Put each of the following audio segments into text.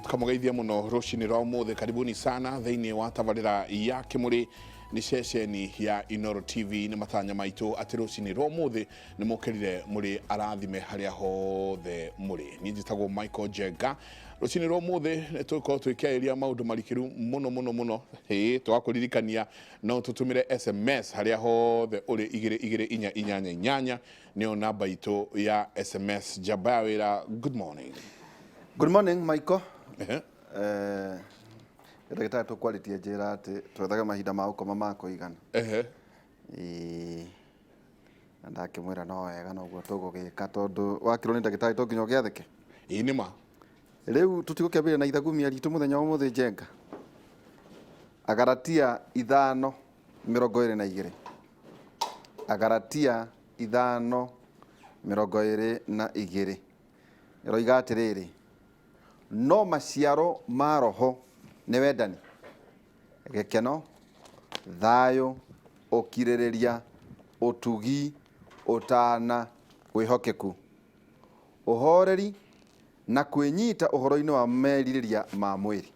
Kamugeithia muno rucini rwa muthe, karibuni sana thiini wa tabarira ya Kimuri ni ceceni ya Inooro TV. Ni matanya maitu ati rucini rwa muthe ni mukirire muri arathime haria hothe muri. Ni njitagwo Michael Njenga. Rucini rwa muthe tuko twikairia maundu marikiru muno twakuririkania no tutumire SMS haria hothe uri 2228 nio namba itu ya SMS. Jabawira, good morning. Good morning, Michael. Ndagĩtarĩ tũkwarĩtie njĩra atĩ twethaga mahinda ma gũkoma ma kũigana. Na ndakĩmwĩra no wega noguo tũgũgĩka tondũ wakĩrwo nĩ ndagĩtarĩ to nginya ũgĩathĩke. Nĩ ma. Rĩu tũtigũkĩambĩrĩria na ithagumia ritũ mũthenya wa ũmũthĩ Njenga. Agalatia 5:22. Agalatia 5:22. Ĩroiga atĩrĩrĩ, no maciaro ma roho nĩ wendani, gĩkeno, thayũ, ũkirĩrĩria, ũtugi, ũtana, wĩhokeku, ũhoreri na kwĩnyita ũhoro-inĩ wa merirĩria ma mwĩrĩ.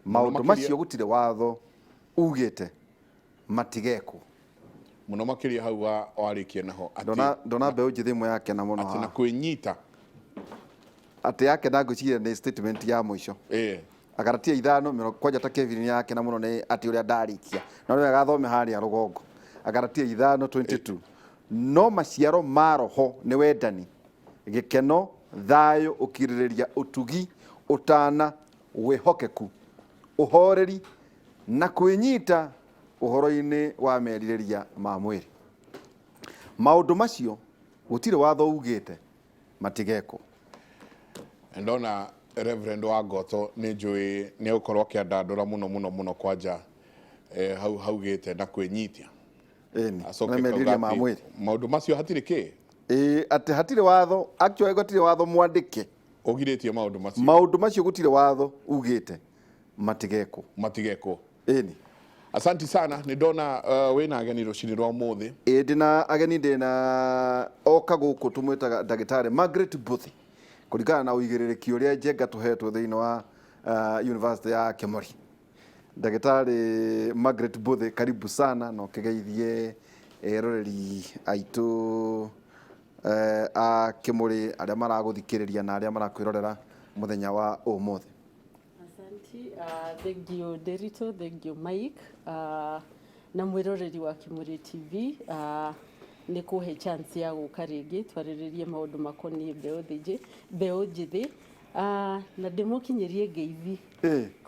Maũndũ macio gũtirĩ watho ugĩte matigekwo. Muno makĩria hau warĩkia naho ndona mbeũ njĩthĩ ĩmwe yake na mũno ati na kwĩnyita ati yake na ngwĩciria nĩ statement ya mũico. Agalatia 5 kwanja ta Kevin yake na mũno nĩ ati ũrĩa ndarikia na nĩ agathome harĩa rũgongo. Agalatia 5:22. No maciaro ma roho nĩ wendani, gĩkeno, thayũ, ũkirĩrĩria, ũtugi, ũtana, wĩhokeku, ũhoreri na kwĩnyita ũhoro-inĩ wa merirĩria ma mwĩrĩ. Maũndũ macio gũtirĩ watho ugĩte matigekwo. Ndona Reverend Wangoto nĩ njũĩ nĩ ũkorwo akĩandandũra mũno kwanja haugĩte na kwĩnyitia. Na merirĩria ma mwĩrĩ. Maũndũ macio hatirĩ kĩ? Atĩ hatirĩ watho, actually gũtirĩ watho mwandĩke ũgirĩtie maũndũ macio. Maũndũ macio gũtirĩ watho ugĩte matigekwo. Ĩni. Asanti sana. Ni ndona wina ageni rucini rwa muthi. Ndina ageni ndina oka gũkũ tũmwĩtaga ndagĩtarĩ Margaret Mbuthi, kũringana na ũigĩrĩrĩki ũrĩa Njenga tũhetwo thĩinĩ wa University ya Kimuri. Ndagĩtarĩ Margaret Mbuthi, karibu sana na ũkĩgeithie roreri aitũ a Kimuri arĩa maragũthikĩrĩria na arĩa marakwĩrorera mũthenya wa ũmũthĩ. Thank you Derito, thank you Mike, na mwĩroreri wa Kimuri TV. Nĩ kũhe chance ya gũka rĩngĩ twarĩrĩrie maũndũ makoniĩ mbeũ njĩthĩ na ndĩmũkinyĩrie ngeithi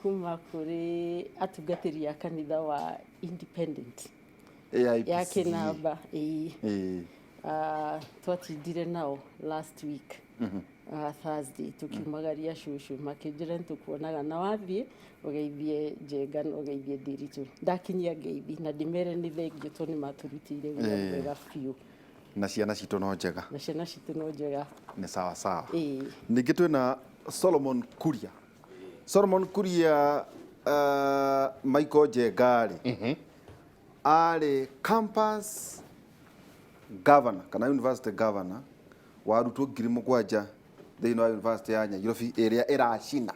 kuma kũrĩ atungatĩri a kanitha wa Independent ya Kinamba. Twatindire nao last week Thursday tukiumagaria shushu makĩnjĩra nĩtũkuonaga na wathiĩ ũgeithie Njenga na ũgeithie Ndiritu. Ndakinyia ngeithi na ndĩmere nĩ thengio tondũ nĩmaturutĩire wĩra mwega biũ. Na ciana citũ no njega. Na ciana citũ no njega. Nĩ sawa. Ningĩ twĩna Solomon Kuria. Solomon Kuria Michael Njenga arĩ campus governor kana university governor wa arutwo 7,000 thĩinĩ wa university ya Nairobi ĩrĩa ĩracina.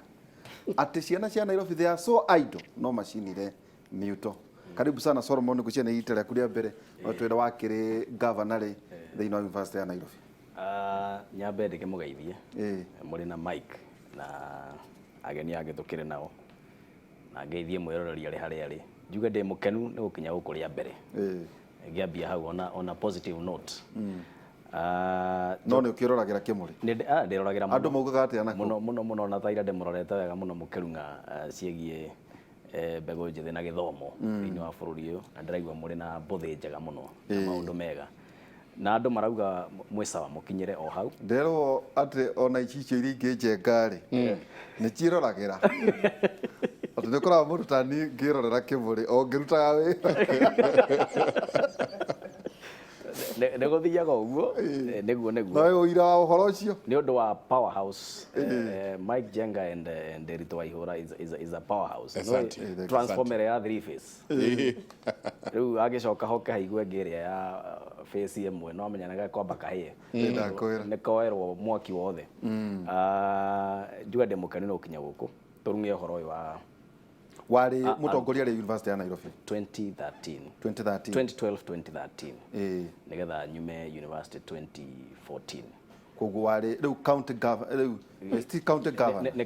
Atĩ ciana cia Nairobi they are so idle no macinire miuto. Karibu sana Solomon, gũcia nĩ iita rĩaku rĩa mbere no twĩra wakĩrĩ governor thĩinĩ wa university ya Nairobi. Nyambe ndĩkĩmũgeithie mũrĩ na Mike na ageni angĩ tũkĩrĩ nao na ngeithie mwĩroreri arĩ harĩa arĩ. Njuge ndĩ mũkenu nĩ gũkinya gũkũ rĩa mbere. Ngĩambia hau on a positive note. No nĩ ũkĩroragĩra Kimuri? Ndĩroragĩra andũ maugaga atĩa nako mũno na thaira ndĩmũrorete wega mũno mũkĩrunga ciĩgiĩ mbegũ njĩthĩ na gĩthomo thĩinĩ wa bũrũri ũyũ, na ndĩraigua mũrĩ na mbũthĩ njega mũno na maũndũ mega na andũ marauga mwĩ sawa mũkinyĩre o hau. Nderwo atĩ ona icicio iria ingĩ Njenga-rĩ nĩ ciĩroragĩra. Atĩ nĩ ũkoraga mũndũ ta niĩ ngĩrorera Kimuri o ngĩrutaga wĩra. Nĩ gũthiaga ũguo nĩguo. Na ũira wa ũhoro ũcio nĩ ũndũ wa powerhouse. Mike Njenga and Nderitu Waihũra is a powerhouse. Transformer ya 3 phase. Rĩu agĩcoka hoke haigwe ngĩrĩa ya face ĩmwe no amenyanaga kwamba kahĩe nĩ koerwo mwaki wothe njuga ndĩ mũkenu no kinya gũkũ tũrung'e ũhoro ũyũ wa warĩ mũtongoria rĩ University ya Nairobi 2013 2013 2012-2013 nigetha nyume university 2014 koguo warĩ rĩu county governor rĩu still county governor nĩ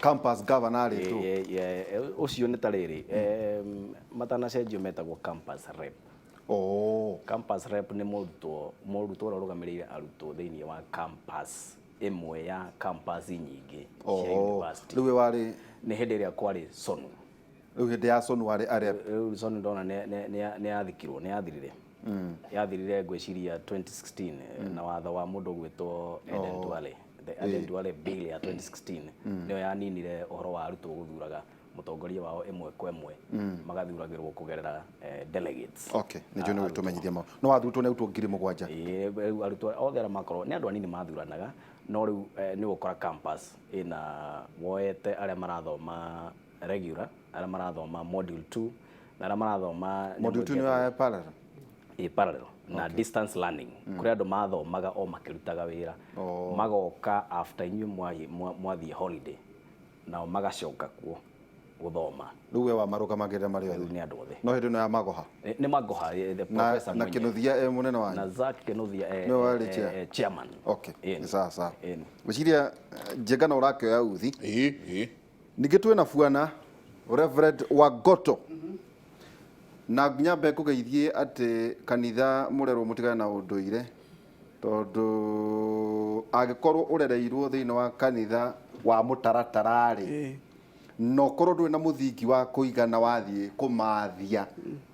campus governor rĩ tu ũcio nĩ ta rĩrĩ matanacenjio metagwo campus rep campus rep nĩ mũrutwo ũrĩa ũrũgamĩrĩire arutwo thĩinĩ wa campus ĩmwe ya campus nyingĩ cia university rĩu warĩ nĩ hĩndĩ ĩrĩa kwarĩ Sonu rĩu hĩndĩ ya Sonu warĩ arĩa rĩu Sonu ndona nĩ yathikirwo nĩ yathirire yathirire ngwĩciria 2016 na watho wa mũndũ gwĩtwo Eden Duale the Eden Duale bill ya 2016 nĩyo yaninire ũhoro wa arutwo gũthuraga mũtongoria wao ĩmwe kwa ĩmwe magathuragĩrwo kũgerera delegates. Okay, nĩjo nĩ gũtũmenyithia maũ no wathurĩtwo nĩ arutwo 7,000 rĩu arutwo othe arĩa makorwo nĩ andũ anini mathuranaga no rĩu nĩ gũkora campus ĩna woete arĩa marathoma regular arĩa marathoma module 2 na arĩa marathoma module 2 nĩ parallel parallel na distance learning kũrĩa andũ mathomaga o makĩrutaga wĩra magoka after inyuĩ mwathiĩ holiday nao magacoka kuo gũthoma rĩu we wamarũgamagĩrĩra marĩ othe nĩ andũ othe no hĩndĩ ĩno ya magoha nĩ magoha the professor na Kĩnuthia mũnene wanyu na Zack Kĩnuthia chairman. Okay, sawa ngwĩciria Njenga no ũrakĩoya uthi ningĩ twĩna Bwana Reverend Wagoto na nyambe kũgeithie atĩ kanitha mũrerwo mũtigane na ũndũire tondũ angĩkorwo ũrereirwo thĩinĩ wa kanitha wa mũtaratararĩ no korwo ndwĩ na mũthingi wa kũigana wathiĩ kũmathia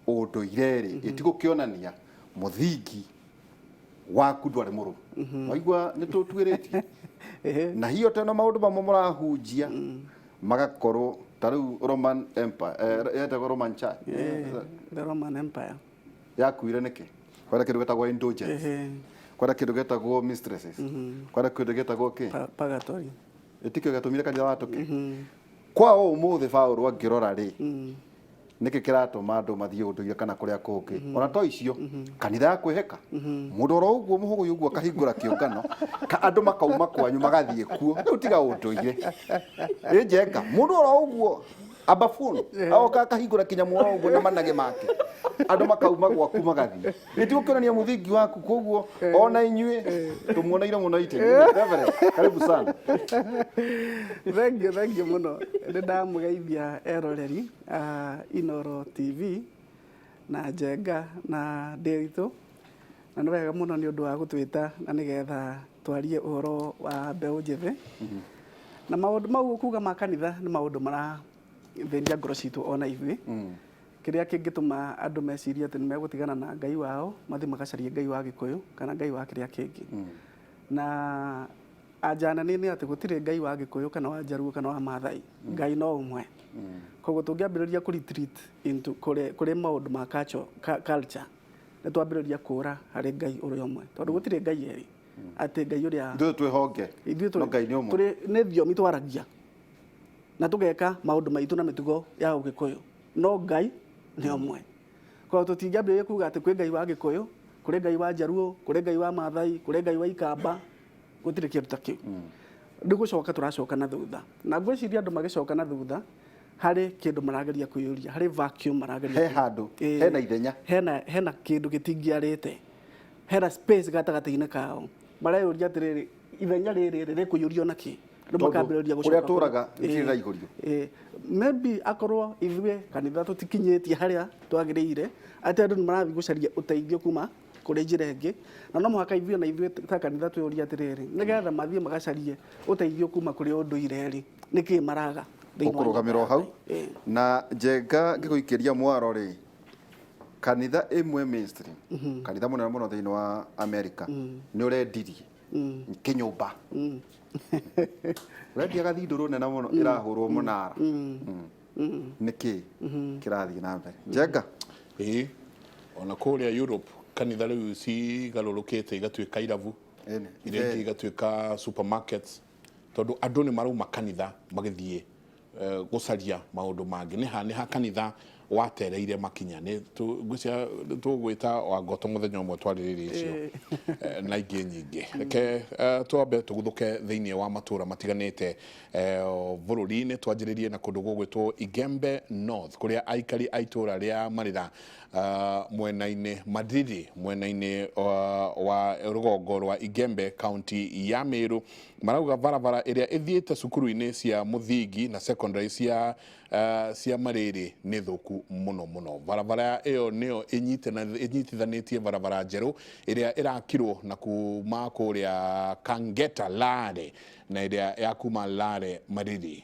ũndũire-rĩ ĩtigũkĩonania mũthingi waku ndwarĩ mũrũmu waigua nĩ tũtuĩrĩtie na hiyo tena maũndũ mamwe mũrahunjia magakorwo ta rĩu Roman Empire yetagwo Roman Church the Roman Empire yakuire nĩkĩ kwenda kĩndũ gĩtagwo indulgence kwenda kĩndũ gĩtagwo mistresses kwenda kĩndũ gĩtagwo kĩ purgatory ĩtikio gĩatũmire kanitha watũke kwao ũmũthĩ Paũlũ angĩrora rĩ nĩkĩ kĩratũma andũ mathiĩ ũndũire kana kũrĩa kũngĩ ona to icio kanitha ya kwĩhĩka mũndũ oro ũguo mũhũgũ ũguo akahingũra kĩũngano andũ makauma kwanyu magathiĩ kuo rĩu tiga ũndũire Njenga mũndũ oro ũguo abafuni aoka akahingũra kĩnyamũ oro ũguo na manage make andũ makauma gwaku magathiĩ ĩtigũkĩonania mũthingi waku koguo ona inyuĩ tũmuoneire mũno itĩ karibu sana thank you mũno nĩ ndamũgeithia eroreri Inooro TV na Njenga na Ndĩritũ na nĩ wega mũno nĩ ũndũ wa gũtwĩta na nĩgetha twarie ũhoro wa mbeũ njĩthĩ na maũndũ mau kuga ma kanitha nĩ maũndũ marathĩnia ngoro citũ ona ithuĩ kĩrĩa kĩngĩtũma andũ mecirie atĩ nĩ megũtigana na Ngai wao mathiĩ magacaria Ngai wa Gĩkũyũ kana Ngai wa kĩrĩa kĩngĩ na anja nene nĩ atĩ gũtirĩ Ngai wa Gĩkũyũ kana wa Njaruo kana wa Maathai Ngai no ũmwe koguo tũngĩambĩrĩria kũ retreat into kũrĩ maũndũ ma culture nĩ twambĩrĩria kũra harĩ Ngai ũrĩa ũmwe tondũ gũtirĩ Ngai erĩ atĩ Ngai ũrĩa ithuĩ twĩhonge no Ngai nĩ ũmwe tũrĩ nĩ thiomi twaragia na tũgeka maũndũ maitũ na mĩtugo ya Ũgĩkũyũ no Ngai nĩ ũmwe koguo tũtingĩambĩrĩria kuga atĩ kwĩ Ngai wa Gĩkũyũ kũrĩ Ngai wa Njaruo kũrĩ Ngai wa Maathai kũrĩ Ngai wa Ikamba gũtirĩ kĩndũ ta kĩu nĩ gũcoka tũracoka na thutha na ngwĩciria andũ magĩcoka na thutha harĩ kĩndũ marageria kwĩyũria harĩ vacuum marageria he handũ hena ithenya hena kĩndũ gĩtingiarĩte hena space gatagatĩ-inĩ kao mareyũria atĩrĩrĩ ithenya rĩrĩ rĩkũiyũrio na kĩ makambĩrĩria gũcoka kũrĩa tũraga itirĩ na ihũrio maybe akorwo ithuĩ kanitha tũtikinyĩtie harĩa twagĩrĩire atĩ andũ nĩ marathiĩ gũcaria ũteithio kuma kũrĩ njĩra ĩngĩ na no mũhaka ithuĩ na ithuĩ ta kanitha twĩyũria atĩrĩrĩ nĩgetha mathiĩ magacarie ũteithio kuma kũrĩ ũndũire-rĩ nĩkĩ maraga ũkũrũgamĩrwo hau na Njenga ngĩgũikĩria mwaro rĩ kanitha ĩmwe mainstream kanitha mũnene mũno thĩinĩ wa America nĩ ũrendirie kĩnyũmba ũrendia gathindũrũ nene mũno ĩrahũrwo mũnara nĩkĩ kĩrathiĩ na mbere Njenga ona kũrĩa Europe kanitha rĩu cigarũrũkĩte igatuĩka irabu iria ingĩ igatuĩka supermarkets tondũ andũ nĩ marauma kanitha magĩthiĩ gũcaria maũndũ mangĩ nĩ ha kanitha watereire makinya ni ngwĩcia tũgwĩta Wangoto mũthenya ũmwe twarĩrĩria icio na ingĩ nyingĩ reke twambe tũguthũke thĩinĩ wa matũra matiganĩte bũrũri-inĩ twanjĩrĩrie na kũndũ gũgwĩtwo Igembe North kũrĩa aikari a itũra rĩa Marĩra mwena-inĩ Madridi mwena-inĩ wa rũgongo rwa Igembe kaunti ya Meru marauga barabara ĩrĩa ĩthiĩte cukuru-inĩ cia mũthingi na secondary cia Marĩrĩ nĩ thũku mũno. Barabara ĩyo nĩyo ĩnyitithanĩtie barabara njerũ ĩrĩa ĩrakirwo na kuma kũrĩa Kangeta Lare na ĩrĩa ya kuma Lare Marĩrĩ.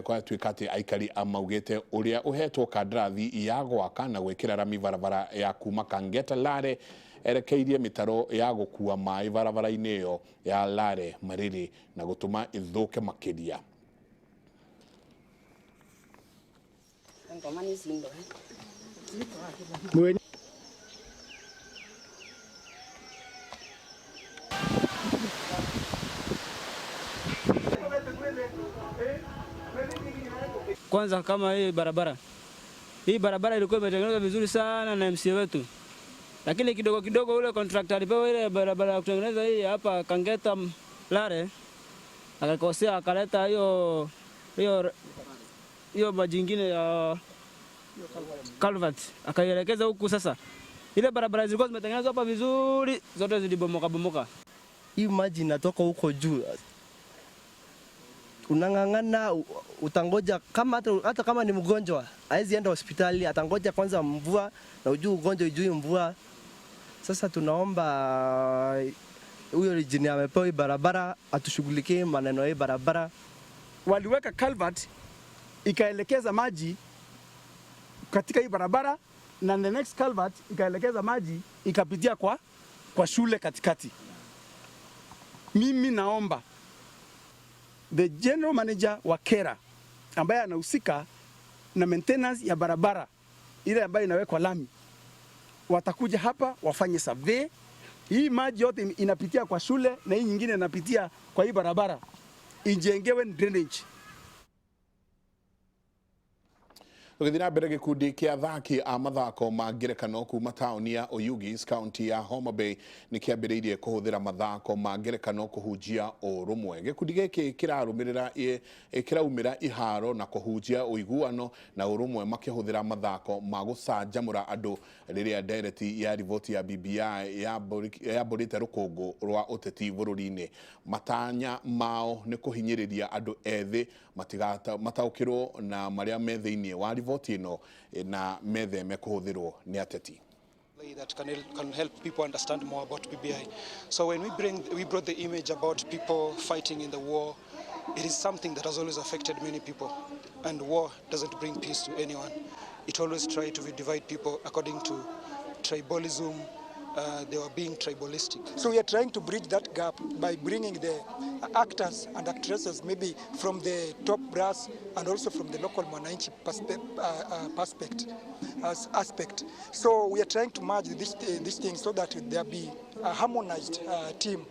Kwa tuĩka atĩ aikari amaugĩte ũrĩa ũhetwo kandarathi ya gwaka na gwĩkĩra rami barabara ya kuma Kangeta Lare erekeirie mĩtaro ya gũkua maĩ barabara-inĩ ĩyo ya Lare Marĩrĩ na gũtũma ĩthũke makĩria. Kwanza kama hii barabara ilikuwa imetengenezwa vizuri sana na MCA wetu, lakini kidogo kidogo ule contractor alipewa ile barabara ya kutengeneza hii hapa Kangeta Lare akakosea, akaleta hiyo maji ingine ya culvert akaielekeza huku. Sasa ile barabara zilikuwa zimetengenezwa hapa vizuri, zote zilibomoka. Hii maji inatoka huko juu, unang'ang'ana, utangoja hata kama ni mgonjwa haizi enda hospitali, atangoja kwanza mvua na ujue ugonjwa ujui mvua. Sasa tunaomba huyo rijini amepewa hii barabara atushughulikie maneno hii barabara. Waliweka culvert ikaelekeza maji katika hii barabara na the next culvert ikaelekeza maji ikapitia kwa shule katikati. Mimi naomba the general manager wa Kera ambaye anahusika na maintenance ya barabara ile ambayo inawekwa lami, watakuja hapa wafanye survey. Hii maji yote inapitia kwa shule na hii nyingine inapitia kwa hii barabara, ijengewe drainage. Tũgĩthina mbere gĩkundi kĩa athaki a mathako ma ngerekano kuma taũni ya Oyugis kaunti ya Homa Bay nĩ kĩambĩrĩirie kũhũthĩra mathako ma ngerekano kũhunjia ũrũmwe. Gĩkundi gĩkĩ kĩraumĩra iharo na kũhunjia ũiguano na ũrũmwe makĩhũthĩra mathako ma gũcanjamũra andũ rĩrĩa ndereti ya riboti ya BBI yambũrĩte rũkũngũ rwa ũteti bũrũri-inĩ. Matanya mao nĩ kũhinyĩrĩria andũ ethĩ mataũkĩrwo na marĩa me thĩinĩ wa riboti ĩno na metheme kũhũthĩrwo nĩ ateti. That can help people understand more about BBI. So when we brought the image about people fighting in the war, it is something that has always affected many people, and war doesn't bring peace to anyone. It always tries to divide people according to tribalism. They were being tribalistic. So we are trying to bridge that gap by bringing the actors and actresses maybe from the top brass and also from the local Mwananchi aspect. So we are trying to merge this thing so that there be a harmonized team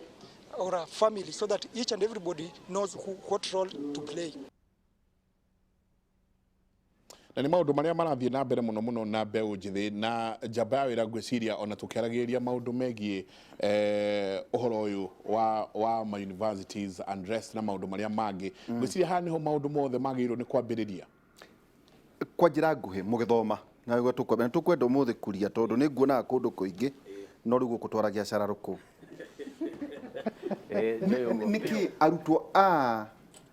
or a family so that each and everybody knows what role to play. Na nĩ maũndũ marĩa marathiĩ na mbere mũno na mbeũ njĩthĩ na njamba ya wĩra ngwĩciria ona tũkĩaragĩrĩria maũndũ megiĩ ũhoro ũyũ wa ma universities and rest na maũndũ marĩa mangĩ ngwĩciria haha nĩho maũndũ mothe magĩrĩirwo nĩ kwambĩrĩria kwa njĩra nguhĩ mũgĩthoma na nĩguo tũkwenda ũmũthĩ kuria tondũ nĩ nguonaga kũndũ kũingĩ no rĩu gũkũtwara biacara rũkũ nĩkĩ arutwo a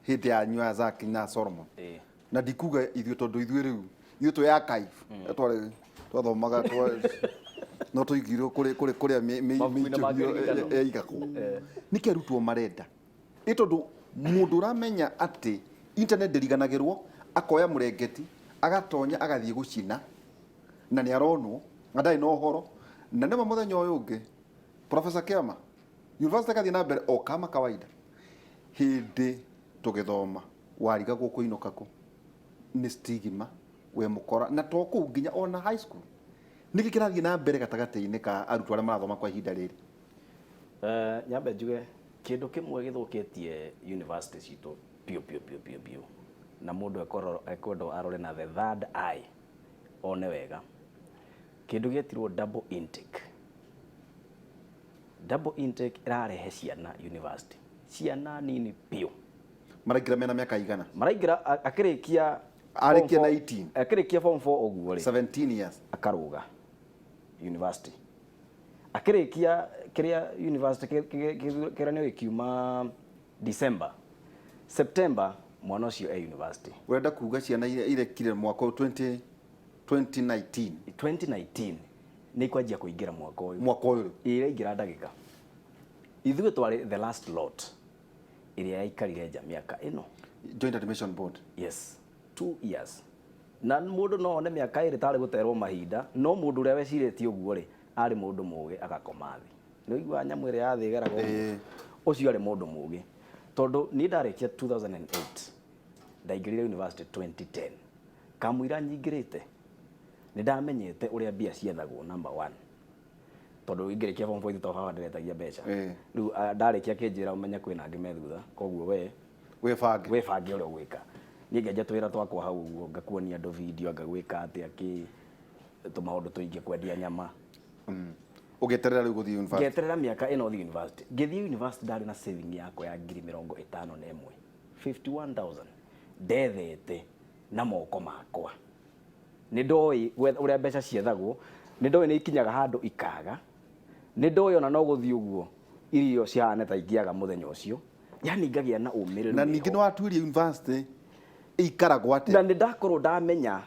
hĩndĩ ya Nyua Zaki na Solomon na ndikuga ithuĩ tondũ ithuĩ rĩu ithuĩ twĩ archive twathomaga no tũigirwo kũrĩa mĩitũ yaigagwo nĩkĩ arutwo marenda ĩ tondũ mũndũ ũramenya atĩ internet ndĩriganagĩrwo akoya mũrengeti agatonya agathiĩ gũcina na nĩ aronwo na ndarĩ na ũhoro na nĩma mũthenya ũyũ ũngĩ Professor Kiama university kathi na mbere o kama kawaida hĩndĩ tũgĩthoma warigagwo kũinũka kũ nĩ stigma we mũkora na to kũu nginya ona high school nĩkĩ kĩrathiĩ na mbere gatagatĩ-inĩ ka arutwo arĩa marathoma kwa ihinda rĩrĩ nyambe njuge kĩndũ kĩmwe gĩthũkĩtie university citũ biũ na mũndũ ekwenda arore na the third eye one wega kindu getirwo double intake. Double intake irarehe ciana university, ciana nini piu. Maraingira mena miaka igana? Maraingira akirikia arikia 19, akirikia form 4 oguo ri 17 years akaruga university. Akirikia kiria university kiranio ikiuma December, September mwana ucio e university. Urenda kuga ciana irekire mwaka 2019 ni kwanjia kuingira mwaka uyu iraingira ndagika. Ithuĩ twari the last lot iria yaikarire nja miaka ino. Joint Admission Board? Yes, 2 years. Na mundu no one miaka iri tari guterwo mahinda, no mundu uria weciritie uguo ri ari mundu mugi agakoma thi. Ni igua nyamu iri yathigeraga uguo. Ucio ari mundu mugi. Tondu ni ndarikia 2008 ndaingirire university 2010. Kamwira nyingirite ni ndamenyete uria bia ciethagwo number 1. Tondu ingirikia form 4 itohaga ndiretagia mbeca. Riu ndarikia kinjira umenya kwina angi methutha, koguo we webange uria gwika. Ni ngeja twira twakwa hau uguo ngakuonia andu video ngagwika atia ki tumaundu tuingi kwendia nyama. Ugeterera riu guthii university? Ngeterera miaka ino thi university. Ngithii university ndari na saving yako ya 51,000 51,000 ndethete na moko makwa. Ni ndoi uria mbeca ciethagwo, ni ndoi ni ikinyaga handu ikaga, ni ndoi ona no guthii uguo irio ciahane ta ingiaga muthenya ucio. Yani ngagia na umiriru. Na ningi no atuirie university ikaragwo atia? Na ni ndakorwo ndamenya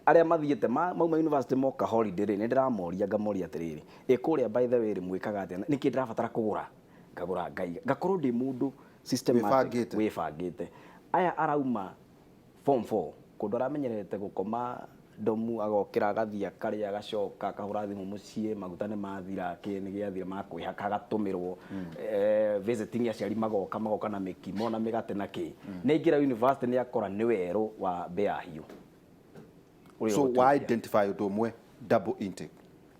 aria mathiete mauma university moka holiday ri ni ndiramoria ngamoria atiriri ikuria by the way ri mwikaga atia niki ndirabatara kugura ngagura ngai ngakorwo ndi mundu systematic wifangite. Aya arauma form 4 kundu aramenyerete gukoma domu agokira agathia karia agacoka akahura thimu mucie maguta ni mathira ni giathira makwihaka agatumirwo visiting aciari magoka na mikimo na migate na ki ni ingira university ni akora ni weru wa bea hiu. So why identify undu umwe double intake?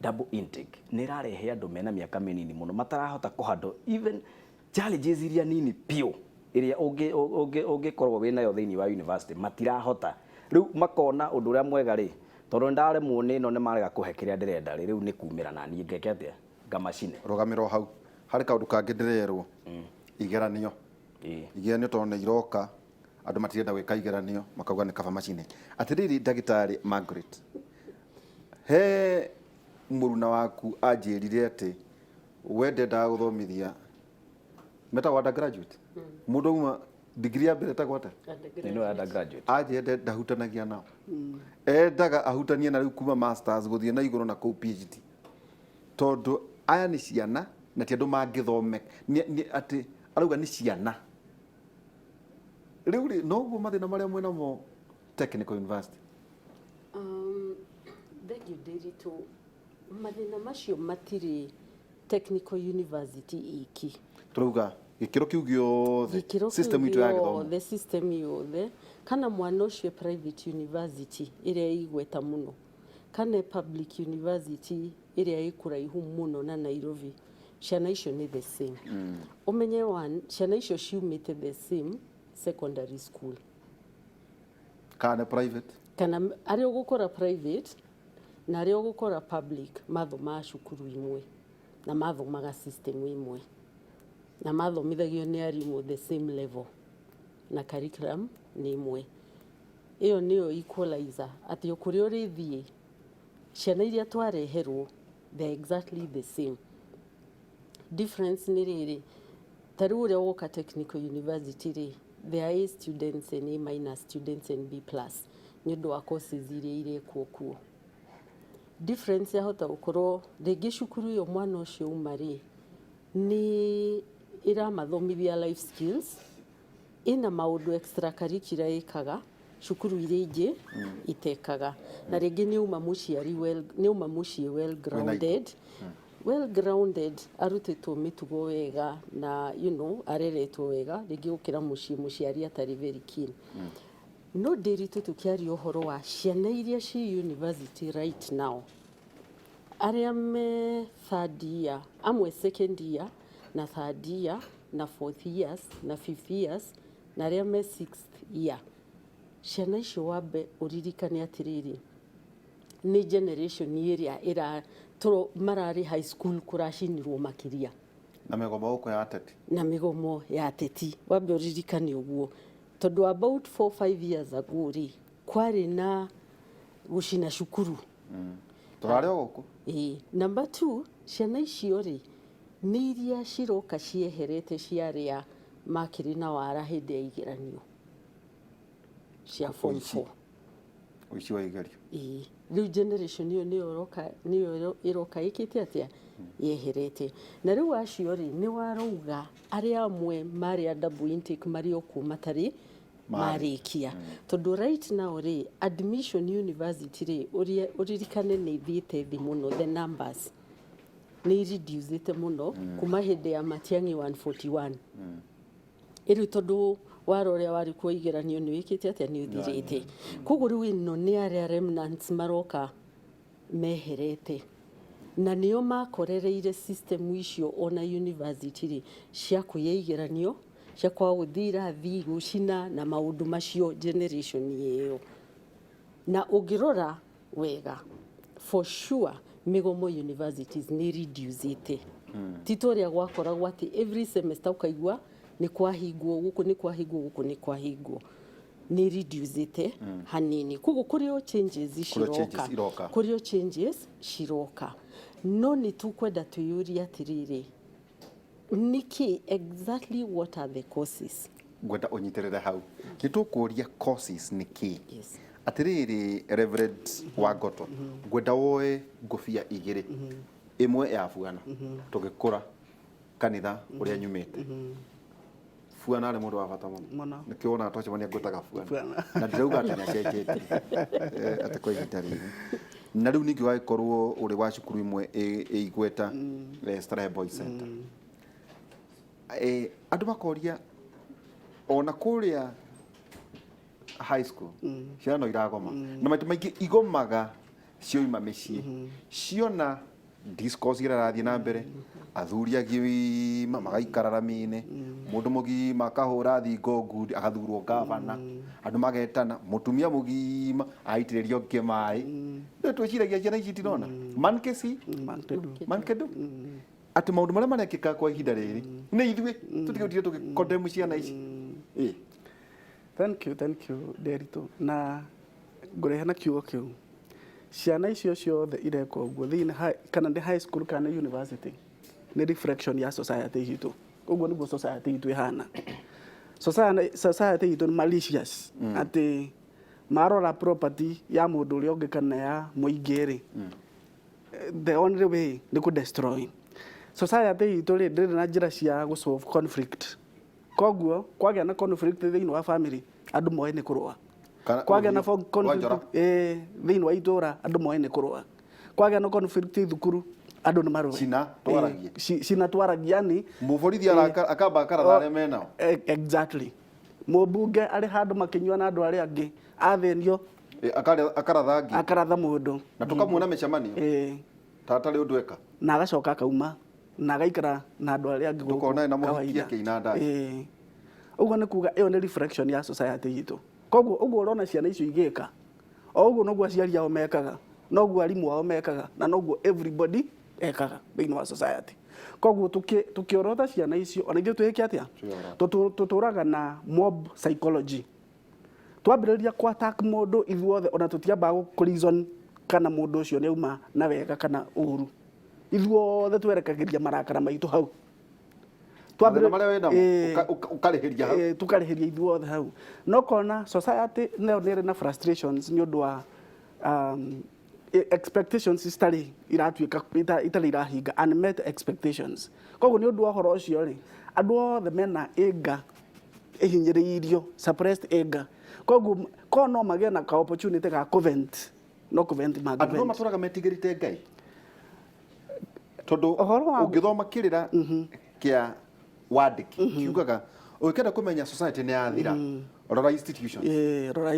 Double intake ni rarehe andu mena miaka minini muno matarahota kuhando even challenges iria nini pio iria ungikorwo winayo thiini wa university matirahota. Riu makona undu uria mwega ri tondu ndaremwo ni no ni marega kuhe kiria ndirenda riu ni kumira na ni ngeke atia ngamacine rugamiro hau hari kaundu kangi ndirerwo igeranio igeranio tondu iroka andu matirenda gwika igeranio makauga ni kaba macine. Atiriri ndagitari Margaret, he muruna waku anjirire ati wendenda guthomithia meta undergraduate mundu uma degree ya mbere tagwata ni undergraduate ajende ndahutanagia nao endaga ahutanie na riu kuma masters guthie na iguru na ku PhD tondu aya ni ciana na ti andu mangithome ni ati arauga ni ciana riu ri no guo mathina maria mwena mo technical university. Thegio Ndiritu, mathina macio matiri technical university iki turauga gikiro kiu giothe system itu ya githomo the system yothe kana mwana ucio private university iria igweta muno kana public university iria ikuraihu muno na Nairobi, ciana icio ni the same. Umenye one ciana icio ciumite the same secondary school kana private kana ari ugukora private na ari ugukora public mathoma cukuru imwe na mathomaga system imwe na mathomithagio ni arimu the same level na curriculum ni imwe. Iyo niyo equalizer ati ukuri uri thie ciana iria twareherwo they exactly the same. Difference ni riri tari uria woka technical university ri there are A students and A minus students and B plus ni ndo wa courses iria ire kuo. Difference ya hota ukorwo rigi cukuru yo mwana ucio umari ni ira mathomithia life skills ina maundu extracurricular ikaga cukuru iria ingi itekaga na rigi ni uma muciari well grounded well grounded arutitwo mitugo wega na areretwo wega rigi ukira muciari atari very keen. No Ndiritu tukiari uhoro wa ciana iria ci university right now aria me third year amwe second year na third year na fourth years na fifth years na aria me sixth year. Ciana icio wambe uririkane atiriri ni generation area ira toro marari high school kuracinirwo makiria na migomo uko ya ateti na migomo ya ateti wambe uririkane uguo tondu about 4-5 years ago ri kwari na gucina cukuru turare guku number 2 ciana icio ri ni iria ciroka cieherete ciaria makiri na wara hindi ya igeranio cia form 4 uici wa igerio riu generation iyo niyo iroka ikite atia yeherete na riu acio ri ni warauga ari amwe mari double intake mari oku matari marikia tondu right now ri admission university ri uririkane ni thiete thi muno the numbers ni reducete muno kuma hindi ya Matiang'i 141 iri tondu waroria wari kwa igeranio ni wikite atia ni uthirite koguo riu ino ni aria remnants maroka meherete na nio makorereire system icio ona university ri cia kuya igeranio cia kwa guthira thi gucina na maundu macio generation iyo na ugirora wega for sure migomo universities ni reducete titoria gwakoragwo ati every semester ukaigua ni kwahingwo guku ni kwahingwo guku ni kwahingwo ni reducete hanini kugo kurio changes shiroka no ni tukwenda tuyuria atiriri niki exactly what are the causes gwenda unyiterere hau gitukuria causes niki atiriri Reverend Wagoto gwenda woe ngofia igiri imwe ya Fuana tugikura kanitha uria nyumite Fuana ari mundu wa bata muno nikiona atwacemania ngutaga Fuana na ndirauga atanya cekete atakwa igitari na riu ningi wakorwo uri wa cukuru imwe igweta Stray Boys Center andu makoria ona kuria high school ciana iragoma na maitu maingi igomaga cioima micii ciona discourse irathie na mbere athuri agima magaikara ramine mundu mugima akahura thingo ngudi agathurwo gavana andu magetana mutumia mugima aitiririo ngimai ndio twiciragia ciana ici tirona mankedu ati maundu maria marekika kwa ihinda riri ni ithue tutigutire tukikondemu ciana ici Thank you Derito na ngurehana kiugo kiu ciana icio ciothe ireko uguo thini kana ndi high school kana university ni reflection ya society hitu uguo niguo society hitu ihana society hitu ni malicious ati marora property ya mundu uria ungi kana ya muingiri the only way ni ku destroy society hitu ri ndiri na njira cia gu solve conflict koguo kwagia na conflict thini wa family andu moe ni kurua kwagia na conflict thini wa itura andu moe ni kurua kwagia na conflict thukuru andu ni marua cina twaragia ni muborithi akamba akaratha mena exactly mubunge ari handu makinywa na andu ari angi athenio akaratha mundu na tukamuona micemanio tata ri undu eka na agacoka akauma na agaikara na andu ari angi tukona na muhikia keinanda uguo ni kuga iyo ni reflection ya society yitu koguo uguo urona ciana icio igika o uguo noguo aciari ao mekaga noguo arimu ao mekaga na noguo everybody ekaga thĩinĩ wa society koguo tukiorotha ciana icio ona ithuĩ twĩke atia tuturaga na mob psychology twambĩrĩria ku attack mũndũ ithuothe ona tutiambaga ku reason kana mũndũ ũcio nĩ auma na wega kana ũru ithuothe twerekagĩria marakara maitũ hau ukarihiria hau tukarihiria ithuothe hau no kona society no nĩ na frustrations nĩ ũndũ wa expectations iratuĩka itarĩ irahinga unmet expectations koguo nĩ ũndũ wa ũhoro ũcio rĩ andũ othe mena anger ihinyĩrĩirio suppressed anger koguo no magĩe na ka opportunity ga covent no covent andũ no matũraga metigĩrĩte Ngai tondu ũngĩthoma kĩrĩra kĩa wandĩki kiugaga ũkenda kũmenya society nĩ yathira rora institutions rora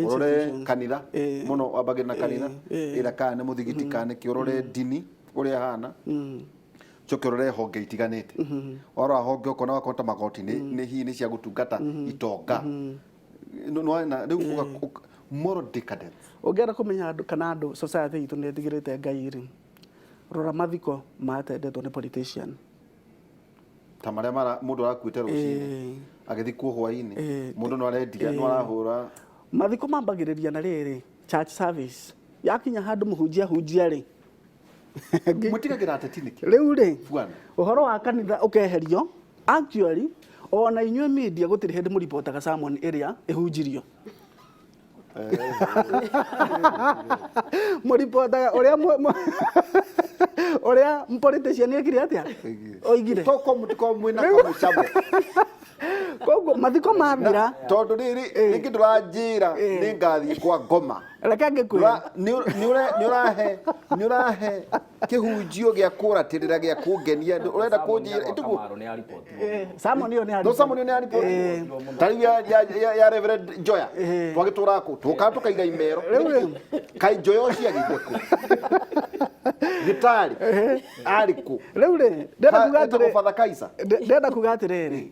kanitha muno wambagĩrĩra na kanitha ĩrĩa kana mũthigiti kana kĩorore dini ũrĩa hana coke rore honge itiganĩte ora honge ũkona wakota magoti nĩ hihi nĩ cia gũtungata itonga na rĩu moral decadence. Ungera kumenya andu kana andu society itu ni ndigirite ngai ri. Rora mathiko matendetwo ni politician. Ta maria mundu arakuite rucini agithi ku hwaini mundu no arendia no arahura mathiko mambagiriria na riri church service yakinya handu muhunjia hunjia ri mutigagira ateti niki riu ri uhoro wa kanitha ukeherio actually ona inywe media gutiri hindi mu reportaga sermon area ihunjirio mu reportaga uria politician ekire atia oigire toko mutiko mwina kamucamo koguo mathiko mathira tondu riri ningi nduranjira ni ngathi kwa ngoma reke ngikwira ni urahe kihunjio gia kuratirira gia kungenia urenda kunjira itugu Samuel ni ari Samuel ni ari tari ya Reverend Joya twagitura ku tuka tukaiga imero kai Joya cia githeko gitari ariku riu ri ndenda kugatiriri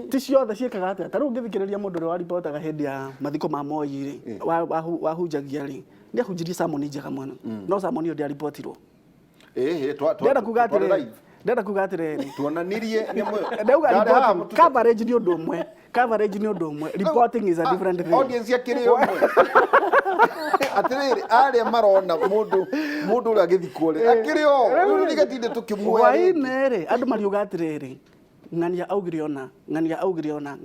ti ciothe ciikaga atia ta riu ngithikiriria mundu uri wa reportaga hindi ya mathiko ma Moi ri wahunjagia ri ni ahunjirie sermon njega muno no sermon yo ndi reportirwo ndenda kugatiriri tuonanirie coverage ni undu umwe reporting is a different thing audience yakiri umwe atiriri aria marona mundu uri agithikwo ri akiri o nigatinde tukimwe wainere andu mariuga atiriri ng'ania augire ona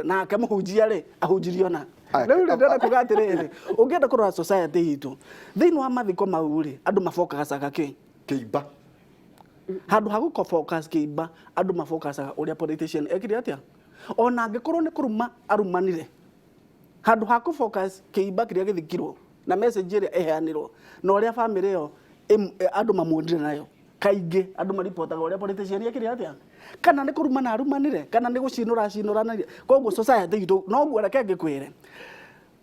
na akamuhunjia ri ahunjirie ona riu ndenda kugatiriri ungienda kurora society itu thiini wa mathiko mau ri andu mafokaga kiiba handu ha guko focus kiiba andu mafokaga uria politician ekire atia ona angikorwo ni kuruma arumanire handu ha ku focus kiiba kiria githikirwo na message iria eheanirwo na uria family yo andu mamundire nayo kaingi andu maripotaga uria politician ekire atia kana ni kuruma na arumanire kana ni gucinura na koguo society itu no guo reke ngikwire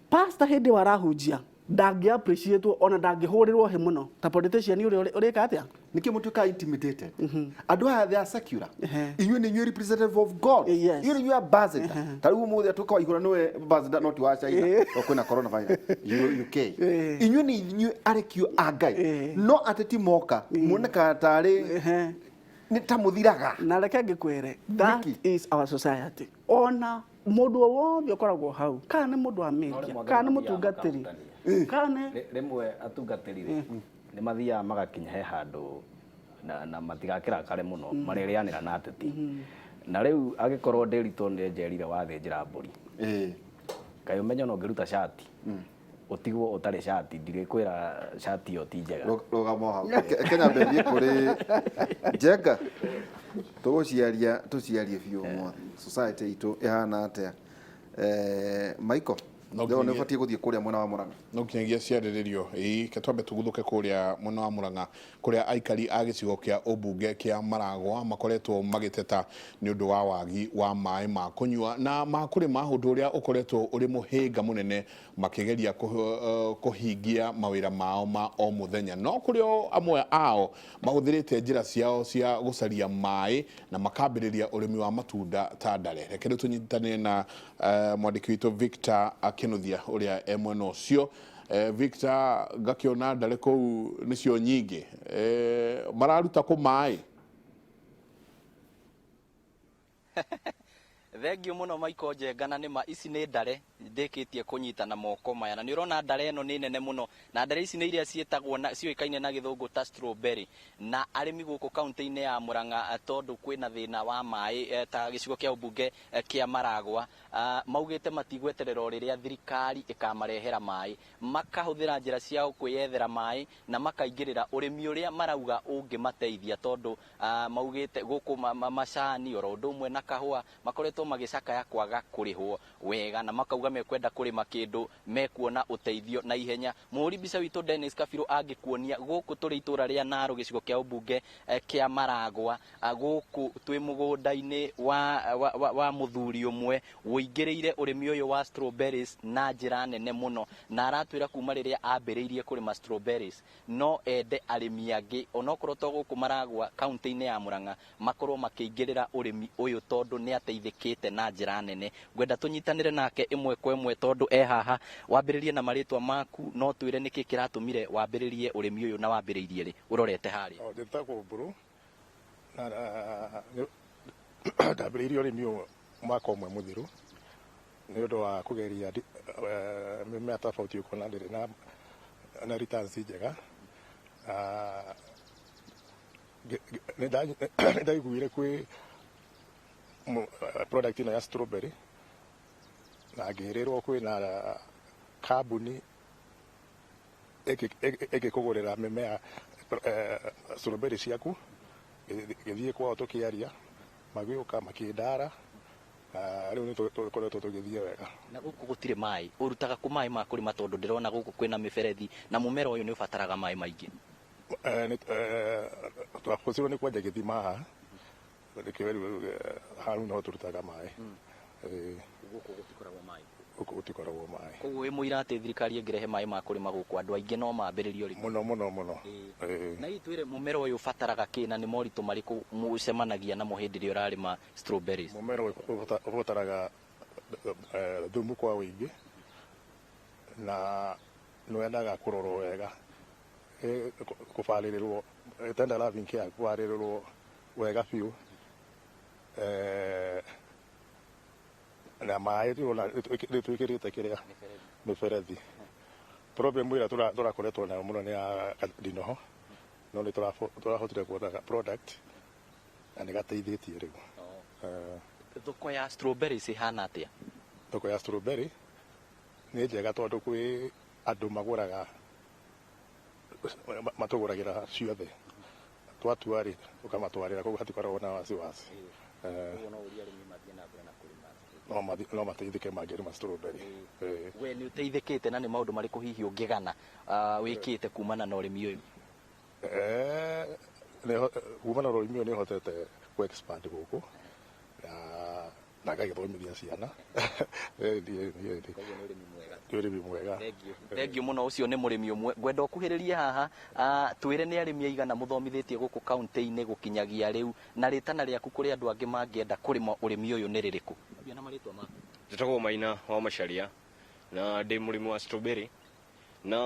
pastor hindi warahunjia ndangi appreciate ona ndangi hurirwo he muno ta politician uri ka atia niki mutuka intimidated andu aya they are secular you ni representative of God you ni ambassador tariu muthe atuka waigura niwe ambassador not wa China okuna coronavirus UK you ni arekio agai no ateti moka muneka tari ni tamuthiraga na reke ngikwire that is our society ona mundu wothe ukoragwo hau kana ni mundu wa media kana ni mutungatiri kana rimwe atungatiri ni mathia magakinya he handu na matigakira kare muno maririanira na ateti na riu agikorwo Ndiritu ni njerire wathinjira mburi kai umenyo no ngiruta shati utigwo utari shati ndirikwira shati yo ti njega rugamo hau Kenya mberie kuri Njenga tuciarie biu mo society itu ihana atia Michael Ndio ne fatie guthie kuria mwena wa Murang'a no kinyagia ciariririo ketwambe tuguthuke kuria mwena wa Murang'a kuria aikari a gicigo kia ubunge kia Maragwa makoretwo magiteta ni undu wa wagi wa mai ma kunywa na makurima undu uria ukoretwo uri muhinga munene makigeria kuhingia mawira mao ma o muthenya no kurio amwe ao mahuthirite njira ciao cia gucaria mai na makambiriria urimi wa matunda ta ndare reke tunyitane na mwandiki witu Victor Kinuthia uria emwena ucio Victor gakiona ndare kou nicio nyingi mararuta ku mai Thengio muno Michael Njenga na nima ici ni ndare ndikitie kunyita na moko maya na ni urona ndare eno ni nene muno na ndare ici ni iria cietagwo na cioikaine na githungu ta strawberry na arimi guku kaunti-ini ya Murang'a tondu kwina thina wa mai ta gicigo kia ubunge kia Maragwa maugite matigweterera riria thirikari ikamarehera mai makahuthira njira ciao kwiyethera mai na makaingirira urimi uria marauga ungimateithia tondu maugite guku macani oro ndumwe na kahua makoretwo magicakaya kwaga kurihwo wega na makauga mekwenda kurima kindu mekuona uteithio na ihenya muri bica witu Dennis Kabiru angikuonia guku turi itura ria Naro gicigo kia ubunge kia Maragwa guku twi mugunda-ini wa muthuri umwe uingiriire urimi uyu wa strawberries na njira nene muno na aratwira kuma riria ambiriirie kurima strawberries no ende arimi angi onokorwo to guku Maragwa kaunti-ini ya Murang'a makorwo makiingirira urimi uyu tondu ni ateithikite nĩathomete na njĩra nene. Ngwenda tũnyitanĩre nake ĩmwe kwa ĩmwe tondũ haha. Wambĩrĩrie na marĩtwa maku, no twĩre nĩkĩ kĩratũmire wambĩrĩrie ũrĩmi ũyũ na wambĩrĩirie rĩ ũrorete harĩa? Njĩtagwo Mburu na ndambĩrĩirie ũrĩmi ũyũ mwaka ũmwe mũthiru nĩ ũndũ wa kũgeria mĩmera tofauti ũkona ndĩrĩ na returns njega. Nĩndaiguire kwĩ product ĩno ya strawberry na ngĩrĩrwo kwĩna kambuni ĩngĩkũgũrĩra mĩmera strawberry ciaku. Gĩthiĩ kwao tũkĩaria magĩũka makĩndara rĩu nĩ tũkoretwo tũgĩthiĩ wega. Na gũkũ gũtirĩ maĩ, ũrutaga kũ maĩ ma kũrĩma tondũ ndĩrona gũkũ kwĩna mĩberethi na mũmera ũyũ nĩ ũbataraga maĩ maingĩ? Twahũthĩrwo nĩ kwenja gĩthima haha rĩu no tũrutaga maĩ. Gũkũ gũtikoragwo maĩ? Gũkũ gũtikoragwo maĩ. Koguo wĩ mũira atĩ thirikari ĩngĩrehe maĩ ma kũrĩma gũkũ andũ aingĩ no mambĩrĩrie ũrĩmi? Mũno. Na itwĩre mũmera ũyũ ũbataraga kĩ na nĩ moritũ marĩkũ mũcemanagia namo hĩndĩ ĩrĩa ũrarĩma strawberries? Mũmera ũyũ ũbataraga thumu kwa wĩingĩ na nĩwendaga kũrorwo wega, kũbarĩrĩrwo tender loving care, kũbarĩrĩrwo wega biũ. Na maĩ nĩtwĩkĩrĩte kĩrĩa mĩberethi. Problem ĩrĩa tũrakoretwo nayo mũno nĩ ya ndinoho, no nĩ tũrahotire kuona product na nĩgateithĩtie rĩu. Thoko ya strawberries ĩhana atĩa? Thoko ya strawberry nĩ njega tondũ kwĩ andũ magũraga, matũgũragĩra ciothe, twatua rĩ tũkamatwarĩra, koguo hatikoragwo na wasiwasi. No mateithĩke mangĩrĩma strawberry. We nĩ ũteithĩkĩte na nĩ maũndũ marĩkũ hihi ũngĩgana wĩkĩte kumana na ũrĩmi ũyũ? Kumana na ũrĩmi ũyũ nĩ hotete ku expand gũkũ na ngagĩthomithia ciana. Ũrĩmi mwega. Thengiũ mũno, ũcio nĩ mũrĩmi ũmwe. Ngwenda ũkuhĩrĩrie haha, twĩre nĩ arĩmi aigana mũthomithĩtie gũkũ kaunti-inĩ gũkinyagia rĩu, na rĩtana rĩaku kũrĩ andũ angĩ mangĩenda kũrĩma ũrĩmi ũyũ nĩ rĩrĩkũ? Njĩtagwo Maina wa Macharia na ndĩ mũrĩmi wa strawberry, na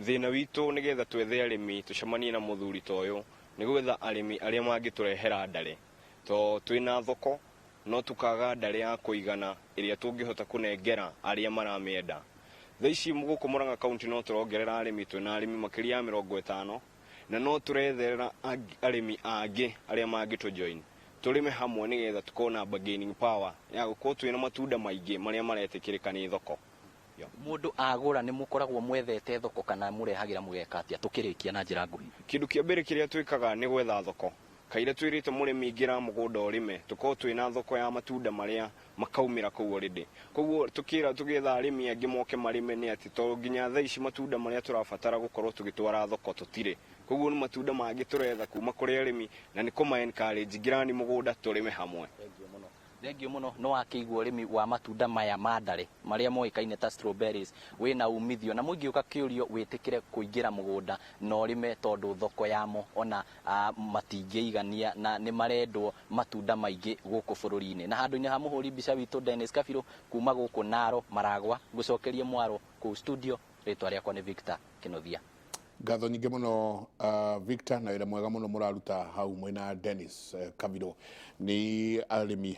thĩna witũ nĩgetha twethe arĩmi tũcemanie na mũthuri ta ũyũ nĩ gwetha arĩmi arĩa mangĩtũrehera ndare, to twĩna thoko no tukaga ndare ya kũigana ĩrĩa tũngĩhota kũnengera arĩa maramĩenda. Thaa ici gũkũ Murang'a kaunti no tũrongerera arĩmi, twĩna arĩmi makĩria ya 50 na no tũretherera arĩmi angĩ arĩa mangĩtũjoin tũrĩme hamwe nĩgetha tũkorwo na bargaining power ya gũkorwo twĩna matunda maingĩ marĩa maretĩkĩrĩka nĩ thoko. Mũndũ agũra nĩ mũkoragwo mwethete thoko kana mũrehagĩra mũgeka atĩa? Tũkĩrĩkia na njĩra nguhĩ. Kĩndũ kĩa mbere kĩrĩa twĩkaga nĩ gwetha thoko. Kaire twĩrĩte mũrĩmi ingĩra mũgũnda ũrĩme tũkorwo twĩna thoko ya matunda marĩa makaumĩra kũu already. Koguo tũgĩetha arĩmi angĩ moke marĩme nĩ atĩ to nginya thaa ici matunda marĩa tũrabatara gũkorwo tũgĩtwara thoko tũtirĩ. Koguo nĩ matunda mangĩ tũretha kuma kũrĩ arĩmi na nĩ kũma encourage ngirani mũgũnda tũrĩme hamwe. Thengiũ mũno. No wakĩigua ũrĩmi wa matunda maya ma ndare marĩa moĩkaine ta strawberries wĩna umithio, na mũingĩ ũgakĩũrio wĩtĩkĩre kũingĩra mũgũnda na ũrĩme tondũ thoko yamo ona matingĩigania na nĩ marendwo matunda maingĩ gũkũ bũrũri-inĩ. Na handũ-inĩ ha mũhũri mbica witũ Dennis Kabirũ kuma gũkũ Narok Maragwa, ngũcokerie mwaro kũu studio, rĩtwa rĩakwa nĩ Victor Kĩnothia. Ngatho nyingĩ mũno Victor, na wĩra mwega mũno mũraruta hau mwĩna Dennis Kabirũ. Nĩ arĩmi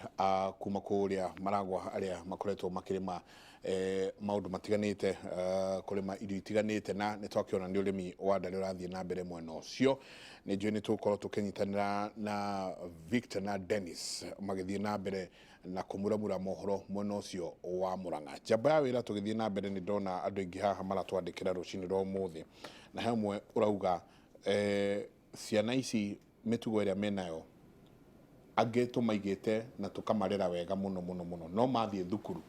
kuma kũrĩa Maragwa arĩa makoretwo makĩrĩma maũndũ matiganĩte, kũrĩma irio itiganĩte, na nĩ twakĩona nĩ ũrĩmi wa ndare ũrathiĩ na mbere mwena ũcio. Nĩ njũĩ nĩ tũgũkorwo tũkĩnyitanĩra na Victor na Dennis magĩthiĩ na mbere na kũmuramura mohoro mwena ũcio wa Murang'a. Njamba ya wĩra tũgĩthiĩ na mbere nĩ ndona andũ aingĩ haha maratwandĩkĩra rũcinĩ rwa ũmũthĩ, na hamwe ũrauga ciana ici mĩtugo ĩrĩa menayo angĩ tũmaigĩte na tũkamarera wega mũno mũno mũno, no mathiĩ thukuru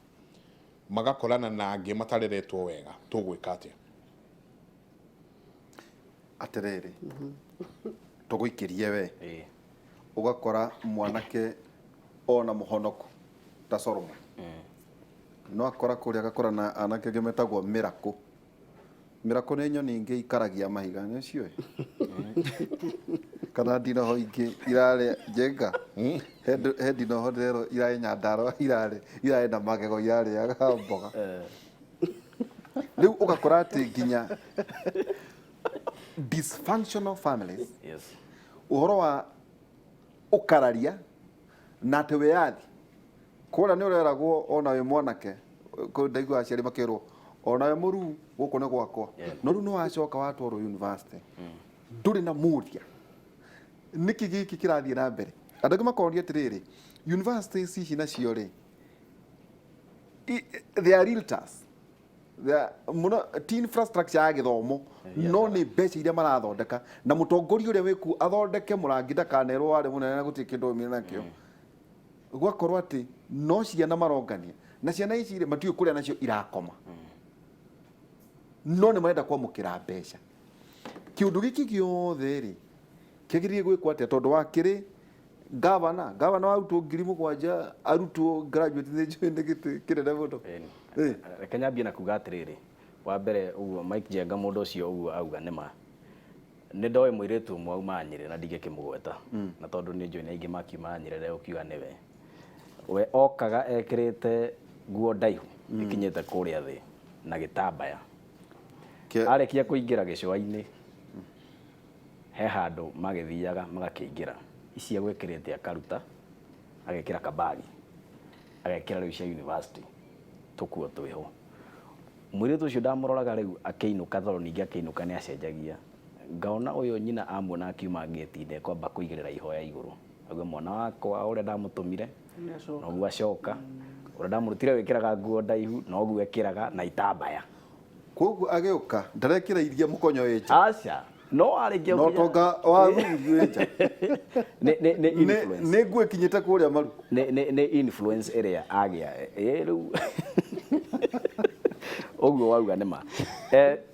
magakorana na angĩ matareretwo wega, tũgwĩka atĩa? Atĩrĩrĩ, tũgũikĩrie we ũgakora mwanake ona mũhonoku ta Solomon no akora kũrĩa agakora na anake angĩ metagwo mĩrakũ Mĩrako nĩ nyoni ingĩ ikaragia mahiga nĩ ciũĩ kana ndinoho ingĩ irarĩa Njenga he ndinoho ndero irarĩ Nyandarua irarĩ na magego irarĩaga mboga rĩu ũgakora atĩ nginya dysfunctional families ũhoro wa ũkararia na atĩ wĩyathi kũrĩa nĩ ũreragwo ona wĩ mwanake ndaigua aciari makĩrwo ona we mũruu gũkũ nĩ gwakwa no rĩu nĩ wacoka watwarwo university ndũrĩ na mũria nĩkĩ gĩkĩ kĩrathiĩ na mbere andũ angĩ makoria atĩrĩrĩ universities ici nacio rĩ they are realtors ti infrastructure ya gĩthomo no nĩ mbeca iria marathondeka na mũtongoria ũrĩa wĩku athondeke mũrangi ndakanerwo warĩ mũnene na gũtirĩ kĩndũ oimire nakĩo gwakorwo atĩ no ciana marongania na ciana ici matiũĩ kũrĩa nacio irakoma no nĩ marenda kwamũkĩra mbeca kĩũndũ gĩkĩ gĩothe rĩ kĩagĩrĩire gwĩkwo atĩa tondũ wakĩrĩ gavana wa arutwo 7,000 arutwo graduate nĩ njũĩ nĩ gĩtĩ kĩnene mũno reke nyambie na kuga atĩrĩrĩ wa mbere ũguo Mike Njenga mũndũ ũcio ũguo auga nĩma nĩ ndoĩ mũirĩtu ũmwe auma Nyĩrĩ na ndingĩkĩmũgweta na tondũ nĩ njũĩ nĩ aingĩ makiuma Nyĩrĩ rĩu ũkiuga nĩwe we okaga ekĩrĩte nguo ndaihu ikinyĩte kũrĩa thĩ na gĩtambaya arĩkia kũingĩra gĩcũa-inĩ he handũ magĩthiaga magakĩingĩra ici agwĩkĩrĩte akaruta agekĩra kabagi agekĩra rĩu cia university tũkuo twĩho mũirĩtu ũcio ndamũroraga rĩu akĩinũka tondũ ningĩ akĩinũka nĩ acenjagia ngaona ũyũ nyina amuona akiuma ngĩti-inĩ kwamba kũigĩrĩra ihoya igũrũ auga mwana wakwa ũrĩa ndamũtũmire noguo acoka ũrĩa ndamũrutire wĩkĩraga nguo ndaihu noguo ekĩraga na itambaya koguo agĩũka ndarekĩra iria mũkonyo wĩnja aca no arĩkia no tonga wa rũri wĩnja nĩ nguo ĩkinyĩte kũrĩa maru nĩ influence ĩrĩa agĩa rĩu ũguo wauga nĩma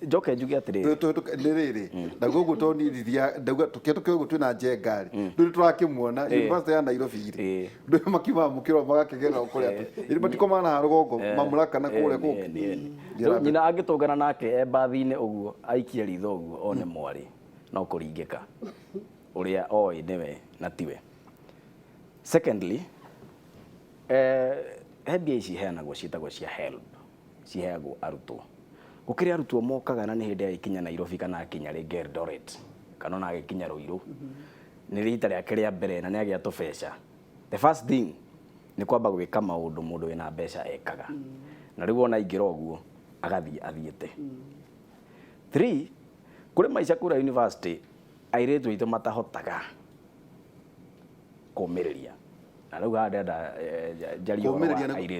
njoke njuge atĩrĩrĩ rĩrĩ na gũkũ toniriria ndauga tũkĩũguo twĩna Njenga rĩ ndũrĩ tũrakĩmuona university ya Nairobi rĩ ndũrĩ makiuma mũkĩrwo magakĩgera kũrĩa atĩ matikomaga na rũgongo mamũraka na kũrĩa gũkũ nyina angĩtũngana nake mbathi-inĩ ũguo aikie ritho ũguo one mwarĩ no kũringĩka ũrĩa oĩ nĩwe na tiwe secondly he mbia ici heanagwo ciĩtagwo cia HELB ciheagwo arutwo gũkĩrĩ arutwo mokaga na nĩ hĩndĩ agĩkinya Nairobi kana akinya rĩngĩ Eldoret kana ona agĩkinya Ruiru nĩ rita rĩake rĩa mbere na nĩ agĩa tũbeca the first thing nĩ kwamba gwĩka maũndũ mũndũ wĩna mbeca ekaga na rĩu ona ingĩra ũguo agathiĩ athiĩte 3 kũrĩ maica kũrĩa university airĩtu aitũ matahotaga kũmĩrĩria na rĩu ndenda njario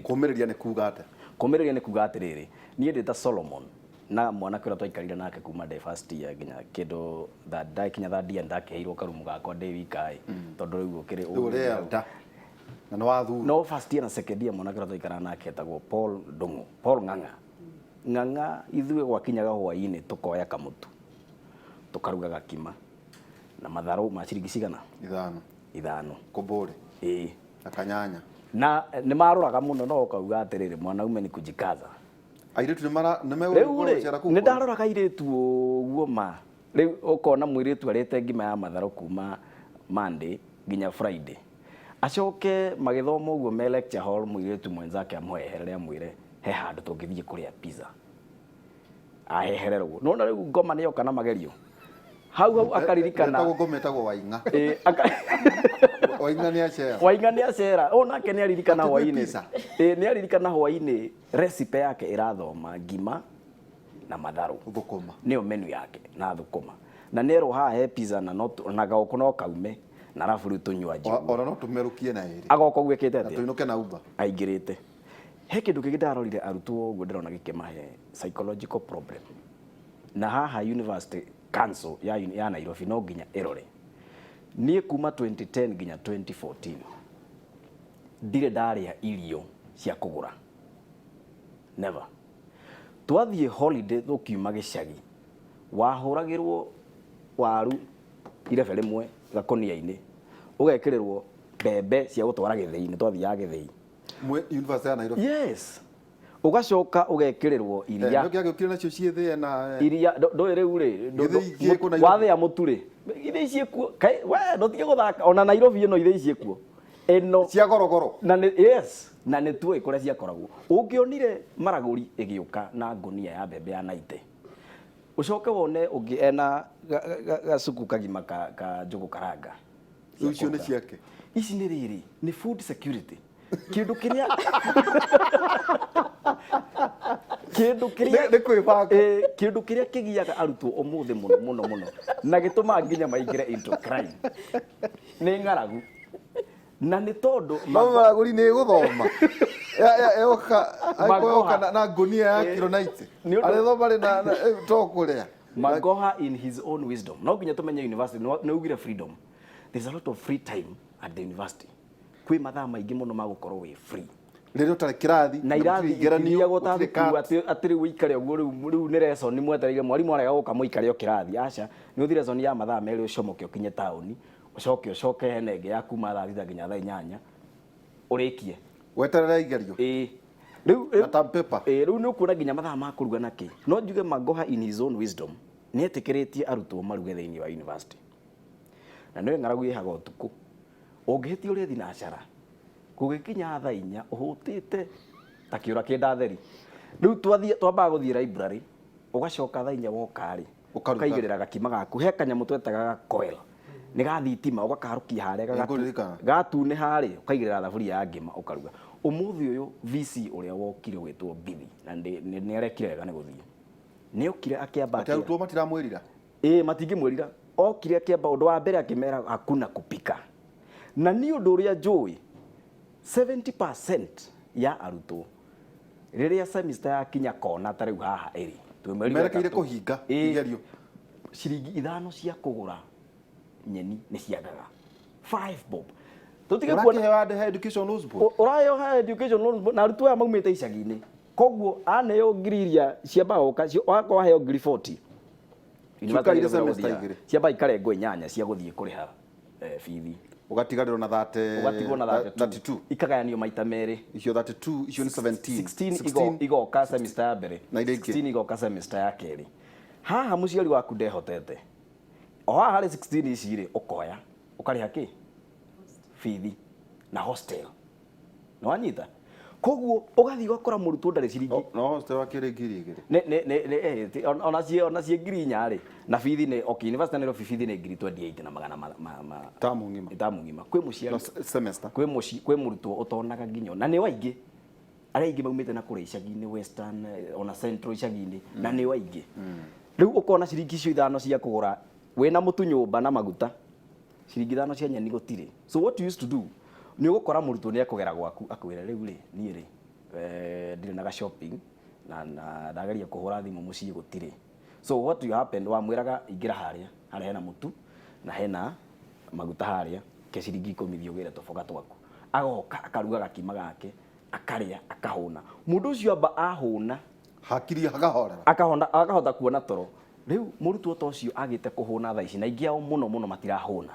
kũmĩrĩria nĩ kuga atĩa kũmĩrĩria nĩ kuga atĩrĩrĩ niĩ ndĩ ta Solomon na mwanake ũrĩa twaikarire nake kuma ndĩ first year nginya kĩndũ ndakinya third year ndakĩheirwo karumu gakwa ndĩ wikaĩ tondũ rĩu ũkĩrĩ ũrĩa na nĩ wathuru no first year na second year mwanake ũrĩa twaikara nake etagwo Paul Ng'ang'a ithuĩ gwakinyaga hwaĩ-inĩ tũkoya kamũtu tũkaruga gakima na matharũ ma ciringi cigana 5 kũmbũrĩ na kanyanya na nĩ maroraga mũno no ũkauga atĩrĩrĩ mwanaume nĩ kujikaza airĩtu nĩ ndaroraga airĩtu ũguo ma rĩu ũkona mũirĩtu arĩte ngima ya matharũ kuma Monday nginya Friday acoke magĩthoma ũguo me lecture hall mũirĩtu mwenzake amweherere amwĩre he handũ tũngĩthiĩ kũrĩa pizza ahehererwo no na rĩu ngoma nĩ yoka na magerio hau akaririkana ngoma ĩtagwo Waing'a Waing'a nĩ acera onake nĩ aririkana hwaĩ-inĩ nĩ aririkana hwaĩ-inĩ recipe yake ĩrathoma ngima na matharũ thũkũma nĩyo menu yake na thũkũma na nero haha he pizza na gaũkũ no kaume na arabu rĩu tũnyua ona no tũmerũkie na ĩrĩ agoka ũguo ĩkĩte atĩa tũinũke na Uber aingĩrĩte he kĩndũ kĩngĩ ndarorire arutwo ũguo ndĩrona gĩkĩmahe psychological problem na haha university council ya Nairobi no nginya ĩrore niĩ kuma 2010 nginya 2014 ndirĩ ndarĩa irio cia kũgũra never twathiĩ holiday tũkiuma gĩcagi wahũragĩrwo waru irebe rĩmwe gakũnia-inĩ ũgekĩrĩrwo mbembe cia gũtwara gĩthĩi-inĩ twathiaga gĩthĩi university ya Nairobi yes ugacoka ugekirerwo iria ndio kiagukire nacio ciethe na iria ndo riu ri wathe ya muturi ithe ici kuo we ndo tige guthaka ona Nairobi ino ithe ici kuo eno cia gorogoro na yes na nä tuä kå rä a ciakoragwo å ngä onire maragåri ä gä å ka na ngonia ya mbembe ya naite å coke wone å ngä ena gacuku kagima ka njågå karanga icio nä ciake ici nä rä rä nä food security kä ndå kä rä a kä ndå kä rä a kä giaga arutwo å må thä må no na gä tå ma nginya maingä re into crime nä ng'aragu na nä tondå maragåri nä gå thoma oka na ngonia ya kiro 90 arethoma rä na to kå rä a Magoha in his own wisdom no nginya tå menye university nä ugire freedom there's a lot of free time at the university kwä mathaa maingä må no magå korwo wä free rä å tarä kä rathi na irathi igeranio atä rä u ikare å guo rä u nä lesson nä mwetereire mwarimå arega gå ka må ikare o kä rathi aca nä å thi lesson ya mathaa merä å comoke å kinye taåni ucoke hene ngä ya kuma thaa thita nginya thaa inyanya urikie weterera igerio rĩu nĩ ũkuona nginya mathaa ma kũruga na kĩ no njuge Magoha in his own wisdom nĩ etĩkĩrĩtie arutwo maruge thĩinĩ wa university na nĩwe ng'aragu ĩhaga ũtukũ ũngĩhĩtia ũrĩa thinacara gũgĩkinya thaa inya ũhũtĩte ta kĩũra kĩnda theri rĩu twambaga gũthiĩ library ũgacoka thaa inya woka-rĩ ũkaigĩrĩra gakima gaku he kanyamũ twetaga coil nä gathitima å gakarukia harä gatune harä å kaigä thaburia ya ngima å karuga å må thä å yå VC å rä a wokire gwä two Bithi na nä arekire wega nä gå thiä nä okire akä arutwo matiramwä rira matingä mwä rira okire akä amba å ndå wa mbere akä mera hakuna kupika na nä å ndå å rä a njå 70% ya arutwo rä rä a semester yakinya kona ta rä u haha ä rä merekeire kå hinga igerio ciringi 5 cia kå gå ra nyeni nä ciagaga 5 bob tutige kuona he education loans board urayo ha education loans board na arutwo aya maumite icagi-inĩ koguo aneo ngiri iria ciambaga gũka wakwa heo ngiri 40 ciamba ikarengwo 8 cia gũthiĩ kũrĩha bithi ũgatigarĩrwo na 32 ikagayanio maita merĩ icio 32 icio nĩ 16 igoka semester ya mbere 16 igoka semester ya kerĩ haha mũciari waku ndehotete o haha harĩ 16 ici rĩ ũkoya ũkarĩha kĩ bithi na hostel no anyita koguo ũgathiĩ ũgakora mũrutwo ndarĩ ciringi no hostel wakĩrĩ ngiri igĩrĩ ona cie ngiri 4 rĩ na bithi nĩ okay university nĩ bithi nĩ ngiri 28 na magana tamu ngima kwĩ mũciari semester kwĩ mũrutwo ũtonaga nginya na nĩ waingĩ arĩa aingĩ maumĩte na kũrĩa icagi-inĩ western ona central icagi-inĩ na nĩ waingĩ rĩu ũkona ciringi icio 5 cia kũgũra wena mũtu nyũmba na maguta ciringi 5 cia nyeni gũtirĩ so what you used to do nĩ ũgũkora mũrutwo nĩ ekũgera gwaku akwĩra rĩu rĩ niĩ rĩ ndirĩ na shopping na ndageria kũhũra thimũ mũciĩ gũtirĩ so what you happened wamwĩraga ingĩra harĩa hena mũtu na hena maguta harĩa ke ciringi 10 thiĩ tũboga twaku agoka akaruga gakima gake akarĩa akahũna mũndũ ũcio amba ahũna hakiri akahorera akahota kuona toro rĩu mũrutwo ta ũcio agĩte kũhũna thaa ici na ingĩ ao mũno matirahũna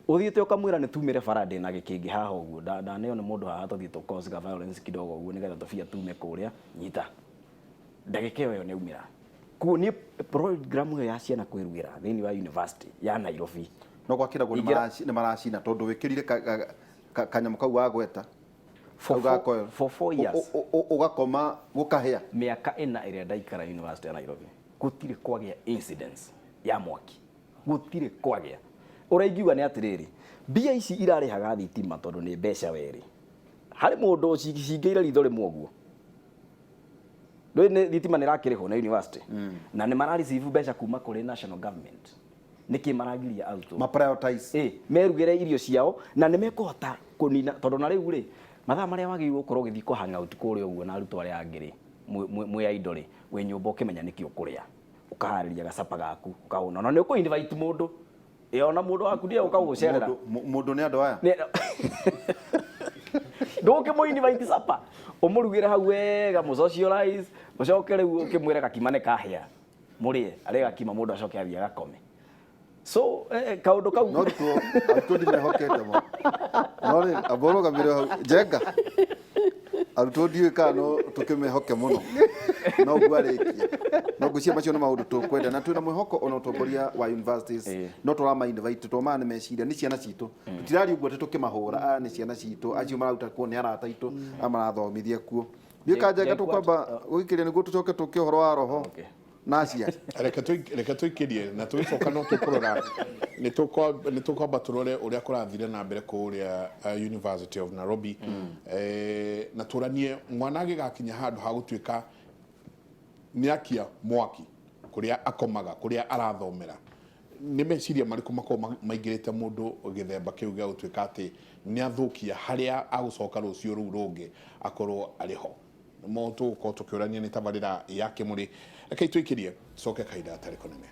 ũthiĩte ũkamwĩra nĩ tumĩre bara ndĩ na gĩkĩngĩ haha ũguo ndaneo nĩ mũndũ haha tũthiĩ tũkosga violence kidogo ũguo nĩgetha tũbia tume kũrĩa nyita ndagĩka ĩyo nĩ aumĩra kuo nĩ program ĩyo ya ciana kwĩrugĩra thĩinĩ wa university ya Nairobi no gwakĩragwo nĩ maracina tondũ wĩkĩrire kanyamũ kau wa gweta for 4 years ũgakoma gũkahĩa mĩaka 4 ĩrĩa ndaikara university ya Nairobi gũtirĩ kwagĩa incidents ya mwaki gũtirĩ kwagĩa ũraiguaga nĩ atĩrĩrĩ mbia ici irarĩhaga thitima tondũ nĩ mbeca werĩ harĩ mũndũ cingĩire ritho rĩmwe ũguo nĩ thitima nĩ rakĩrĩhwo na university na nĩ marareceive mbeca kuma kũrĩ national government nĩkĩ maragiria arutwo merugĩre irio ciao na nĩ mekũhota kũnina tondũ na rĩu rĩ mathaa marĩa wagĩrĩirwo gũkorwo ũgĩthiĩ kũ hang out kũrĩa ũguo na arutwo arĩa angĩ rĩ mwĩ idol rĩ wĩ nyũmba ũkĩmenya nĩkĩ ũkũrĩa ũkaharĩria gacapa gaku ũkahũna na nĩ ũkũ invite mũndũ ona mũndũ waku nĩ ũkagũcerera mũndũ nĩ andũ aya ndũkĩmũ invite supper ũmũrugĩre hau wega mũsocialize ũcoke rĩu ũkĩmwĩre gakima nĩ kahĩa mũrĩe arĩ gakima mũndũ acoke athiĩ agakome so kaũndũ kau no arutwo ndimehokete mo no rĩ ambũrũgamire hau Njenga arutwo ndiwe kano tukimehoke muno no gwarikia no gucia macio no maundu tukwenda na twina mwihoko ona utongoria wa universities no turama invite to mane meciria ni ciana citu tutirari uguo tukimahura ni ciana citu acio marauta kuo ni arata itu amarathomithia kuo Nikajenga tu kwamba wikiria niguo tucoke tuke horo wa roho nacia reka tuikirie na tuicoka no tukurora ni tukwamba turore uria kurathire na mbere kuria University of Nairobi na turanie mwana gigakinya handu ha gutuika niakia mwaki kuria akomaga kuria arathomera ni meciria mariku mako maingirite mundu githemba kiu gia gutuika ati ni athukia haria agucoka rucio ru rungi akorwo ariho mo tu ko tukiurania ni tabarira yake muri reke tuikirie coke kaida atari konene.